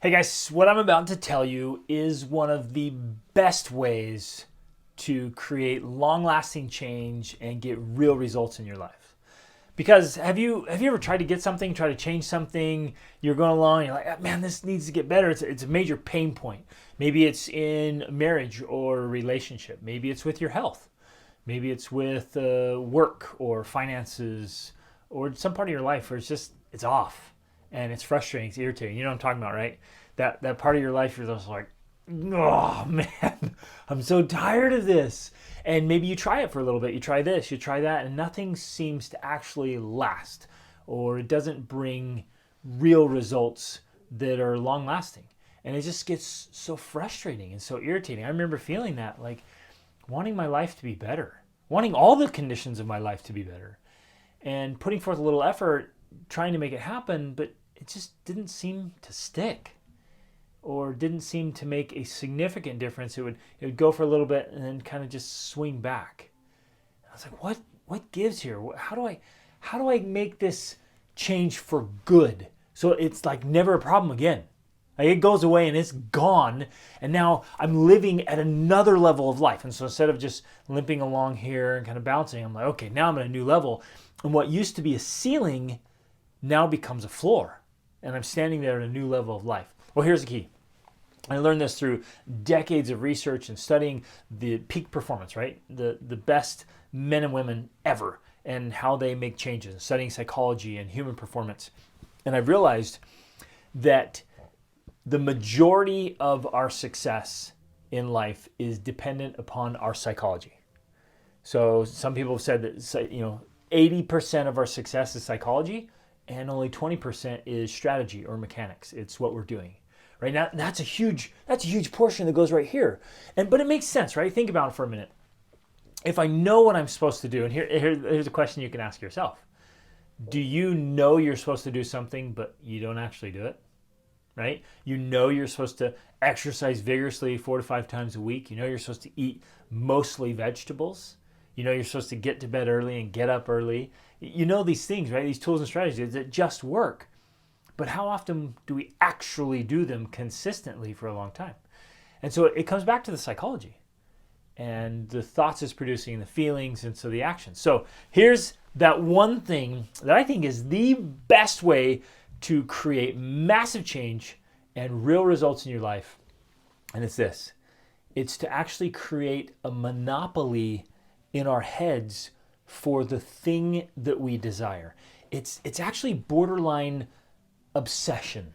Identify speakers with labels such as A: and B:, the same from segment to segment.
A: Hey guys, what I'm about to tell you is one of the best ways to create long-lasting change and get real results in your life. Because have you ever tried to get something, try to change something, you're going along, you're like, "Ah, man, this needs to get better." It's a major pain point. Maybe it's in marriage or a relationship. Maybe it's with your health. Maybe it's with work or finances or some part of your life where it's off and it's frustrating, it's irritating. You know what I'm talking about, right? That part of your life you're just like, oh man, I'm so tired of this. And maybe you try it for a little bit. You try this, you try that, and nothing seems to actually last, or it doesn't bring real results that are long lasting. And it just gets so frustrating and so irritating. I remember feeling that, like wanting my life to be better, wanting all the conditions of my life to be better, and putting forth a little effort trying to make it happen, but it just didn't seem to stick or didn't seem to make a significant difference. It would go for a little bit and then kind of just swing back. I was like, what gives here? How do I make this change for good? So it's like never a problem again. Like it goes away and it's gone, and now I'm living at another level of life. And so instead of just limping along here and kind of bouncing, I'm like, okay, now I'm at a new level. And what used to be a ceiling now becomes a floor. And I'm standing there at a new level of life. Well, here's the key. I learned this through decades of research and studying the peak performance, right? The best men and women ever, and how they make changes, and studying psychology and human performance. And I've realized that the majority of our success in life is dependent upon our psychology. So some people have said that 80% of our success is psychology, and only 20% is strategy or mechanics. It's what we're doing. Right now, that's a huge portion that goes right here, but it makes sense, right? Think about it for a minute. If I know what I'm supposed to do, and here's a question you can ask yourself: do you know you're supposed to do something, but you don't actually do it? Right? You know you're supposed to exercise vigorously 4 to 5 times a week. You know you're supposed to eat mostly vegetables. You know you're supposed to get to bed early and get up early. You know these things, right? These tools and strategies that just work. But how often do we actually do them consistently for a long time? And so it comes back to the psychology and the thoughts it's producing and the feelings and so the actions. So here's that one thing that I think is the best way to create massive change and real results in your life. And it's this. It's to actually create a monopoly in our heads for the thing that we desire. It's actually borderline obsession.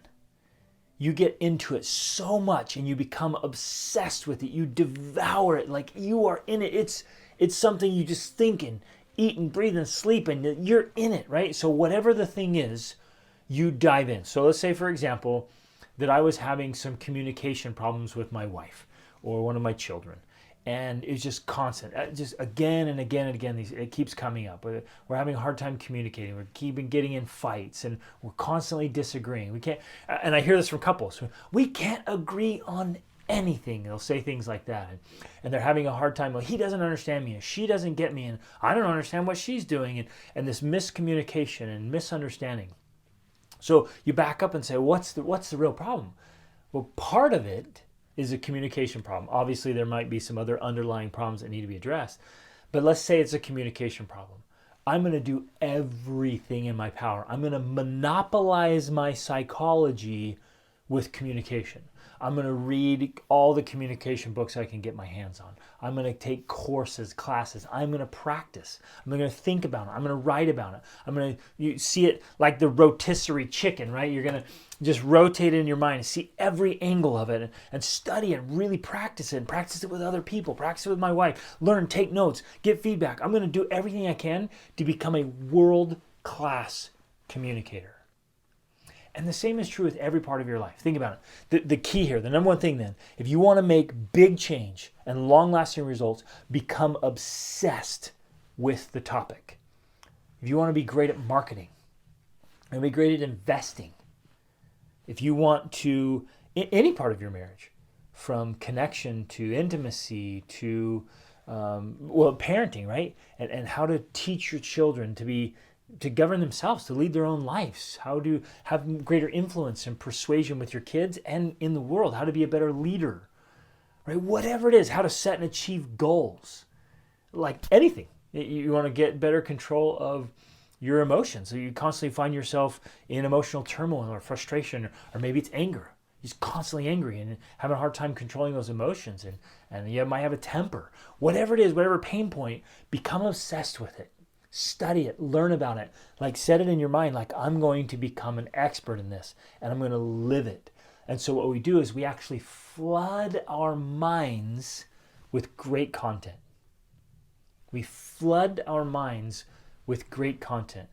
A: You get into it so much and you become obsessed with it. You devour it like you are in it. It's something you just think and eat and breathe and sleep, and you're in it, right? So whatever the thing is, you dive in. So let's say, for example, that I was having some communication problems with my wife or one of my children. And it's just constant, just again and again and again. It keeps coming up. We're having a hard time communicating. We're keeping getting in fights, and we're constantly disagreeing. We can't. And I hear this from couples. We can't agree on anything. They'll say things like that, and they're having a hard time. Well, he doesn't understand me, and she doesn't get me, and I don't understand what she's doing, and this miscommunication and misunderstanding. So you back up and say, what's the real problem? Well, part of it is a communication problem. Obviously, there might be some other underlying problems that need to be addressed. But let's say it's a communication problem. I'm going to do everything in my power. I'm going to monopolize my psychology with communication. I'm going to read all the communication books I can get my hands on. I'm going to take courses, classes. I'm going to practice. I'm going to think about it. I'm going to write about it. You see it like the rotisserie chicken, right? You're going to just rotate it in your mind and see every angle of it and study it and really practice it and practice it with other people, practice it with my wife, learn, take notes, get feedback. I'm going to do everything I can to become a world-class communicator. And the same is true with every part of your life. Think about it. The key here, the number one thing then, if you want to make big change and long-lasting results, become obsessed with the topic. If you want to be great at marketing, and be great at investing, if you want to, in any part of your marriage, from connection to intimacy to, parenting, right? And how to teach your children to be to govern themselves, to lead their own lives, how to have greater influence and persuasion with your kids and in the world, how to be a better leader, right? Whatever it is, how to set and achieve goals, like anything. You want to get better control of your emotions. So you constantly find yourself in emotional turmoil or frustration, or maybe it's anger. You're just constantly angry and having a hard time controlling those emotions, and you might have a temper. Whatever it is, whatever pain point, become obsessed with it. Study it, learn about it, like set it in your mind, like I'm going to become an expert in this and I'm going to live it. And so what we do is we actually flood our minds with great content. We flood our minds with great content.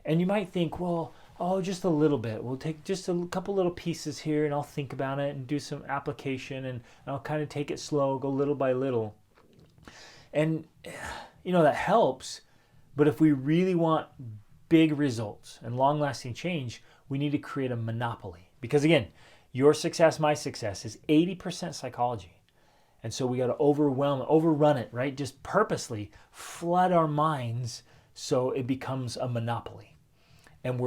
A: And you might think, well, just a little bit. We'll take just a couple little pieces here and I'll think about it and do some application and I'll kind of take it slow, go little by little. And, that helps. But if we really want big results and long-lasting change, we need to create a monopoly. Because again, your success, my success is 80% psychology. And so we got to overrun it, right? Just purposely flood our minds so it becomes a monopoly. And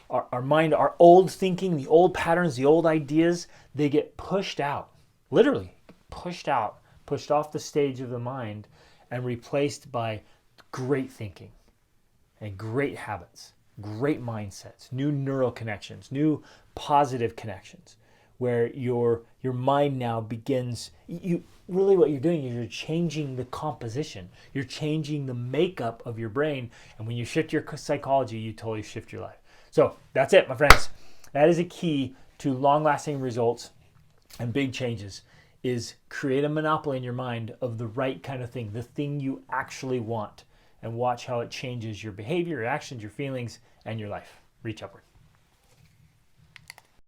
A: our mind, our old thinking, the old patterns, the old ideas, they get pushed out, literally pushed out, pushed off the stage of the mind and replaced by great thinking and great habits, great mindsets, new neural connections, new positive connections, where your mind now begins, really what you're doing is you're changing the composition, you're changing the makeup of your brain, and when you shift your psychology, you totally shift your life. So that's it, my friends. That is a key to long-lasting results and big changes, is create a monopoly in your mind of the right kind of thing, the thing you actually want, and watch how it changes your behavior, your actions, your feelings, and your life. Reach upward.